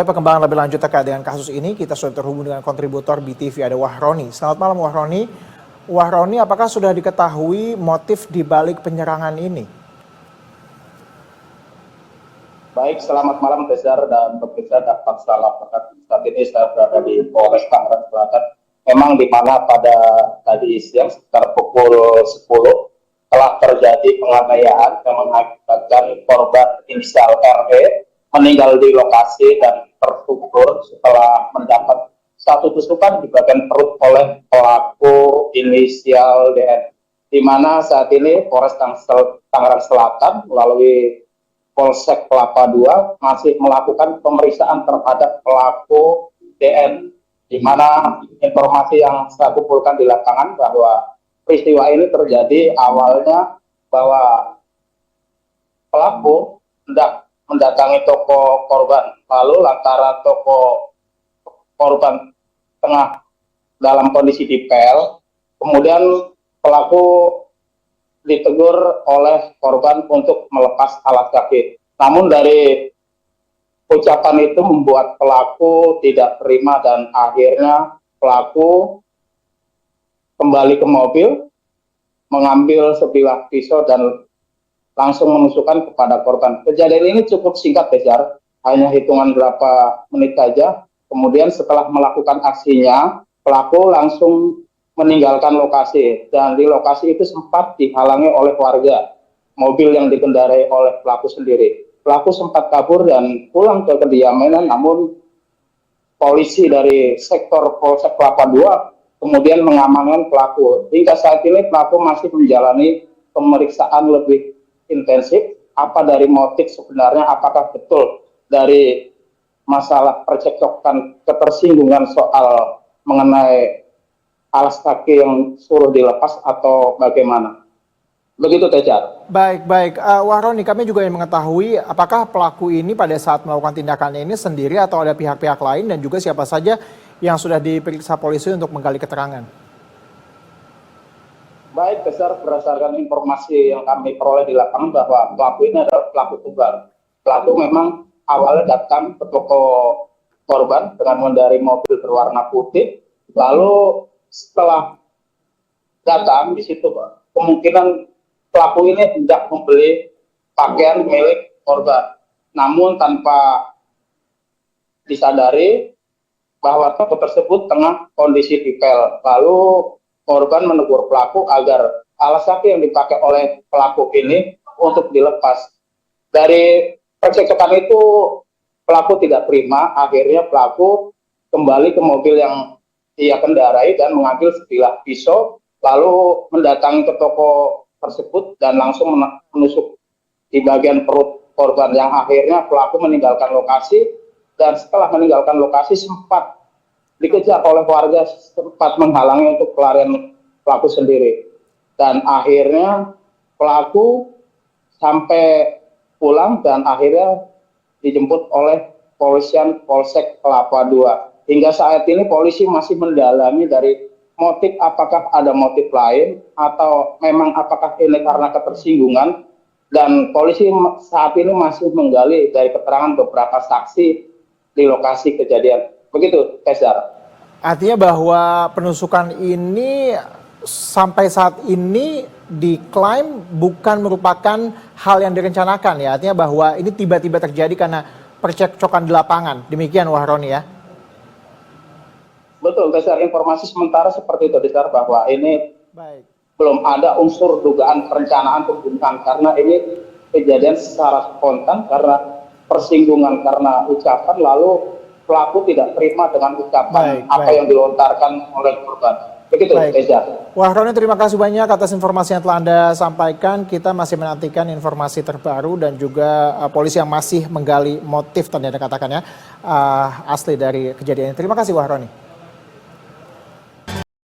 perkembangan lebih lanjut terkait dengan kasus ini, kita sudah terhubung dengan kontributor BTV, ada Wahroni. Selamat malam Wahroni. Wahroni, apakah sudah diketahui motif di balik penyerangan ini? Baik, selamat malam Besar dan pemirsa dapat salam. Saat ini saya berada di Polres Tangerang Selatan. Memang di mana pada tadi siang sekitar pukul 10 telah terjadi penganiayaan yang mengakibatkan korban inisial RE meninggal di lokasi dan terkubur setelah mendapat satu tusukan di bagian perut oleh pelaku inisial DN. Di mana saat ini Polres Tangerang Selatan melalui Polsek Kelapa II masih melakukan pemeriksaan terhadap pelaku DN, di mana informasi yang saya kumpulkan di lapangan bahwa peristiwa ini terjadi awalnya bahwa pelaku hendak mendatangi toko korban, lalu lantaran toko korban tengah dalam kondisi dipel, kemudian pelaku ditegur oleh korban untuk melepas alas kaki. Namun dari ucapan itu membuat pelaku tidak terima dan akhirnya pelaku kembali ke mobil, mengambil sebilah pisau dan langsung menusukkan kepada korban. Kejadian ini cukup singkat, Besar, hanya hitungan berapa menit saja. Kemudian setelah melakukan aksinya, pelaku langsung meninggalkan lokasi, dan di lokasi itu sempat dihalangi oleh warga mobil yang dikendarai oleh pelaku sendiri. Pelaku sempat kabur dan pulang ke kediamannya, namun polisi dari sektor Polsek Kelapa II kemudian mengamankan pelaku. Hingga saat ini pelaku masih menjalani pemeriksaan lebih intensif. Apa dari motif sebenarnya, apakah betul dari masalah percekcokan ketersinggungan soal mengenai alas kaki yang suruh dilepas atau bagaimana. Begitu, Tejar. Baik. Wahroni, kami juga ingin mengetahui apakah pelaku ini pada saat melakukan tindakannya ini sendiri atau ada pihak-pihak lain, dan juga siapa saja yang sudah diperiksa polisi untuk menggali keterangan. Baik, Besar, berdasarkan informasi yang kami peroleh di lapangan bahwa pelaku ini adalah pelaku tunggal. Pelaku memang awalnya datang ke toko korban dengan mengendarai mobil berwarna putih, lalu setelah datang di situ, kemungkinan pelaku ini hendak membeli pakaian milik korban, namun tanpa disadari bahwa toko tersebut tengah kondisi dipel. Lalu korban menegur pelaku agar alas kaki yang dipakai oleh pelaku ini untuk dilepas. Dari percekcokan itu pelaku tidak terima, akhirnya pelaku kembali ke mobil yang ia kendarai dan mengambil sebilah pisau, lalu mendatangi ke toko tersebut dan langsung menusuk di bagian perut korban, yang akhirnya pelaku meninggalkan lokasi. Dan setelah meninggalkan lokasi sempat dikejar oleh warga, sempat menghalangi untuk pelarian pelaku sendiri. Dan akhirnya pelaku sampai pulang dan akhirnya dijemput oleh polisian Polsek Kelapa II. Hingga saat ini polisi masih mendalami dari motif, apakah ada motif lain atau memang apakah ini karena ketersinggungan, dan polisi saat ini masih menggali dari keterangan beberapa saksi di lokasi kejadian. Begitu, Tesar. Artinya bahwa penusukan ini sampai saat ini diklaim bukan merupakan hal yang direncanakan, ya? Artinya bahwa ini tiba-tiba terjadi karena percekcokan di lapangan. Demikian, Wahroni, ya? Betul, Tesar. Informasi sementara seperti itu, Tesar, bahwa ini belum ada unsur dugaan perencanaan pembunuhan, karena ini kejadian secara spontan karena persinggungan karena ucapan, lalu pelaku tidak terima dengan ucapan yang dilontarkan oleh korban. Begitu, Tesar. Wahroni, terima kasih banyak atas informasi yang telah Anda sampaikan. Kita masih menantikan informasi terbaru dan juga polisi yang masih menggali motif, tadi Anda katakan, ya, asli dari kejadian ini. Terima kasih, Wahroni.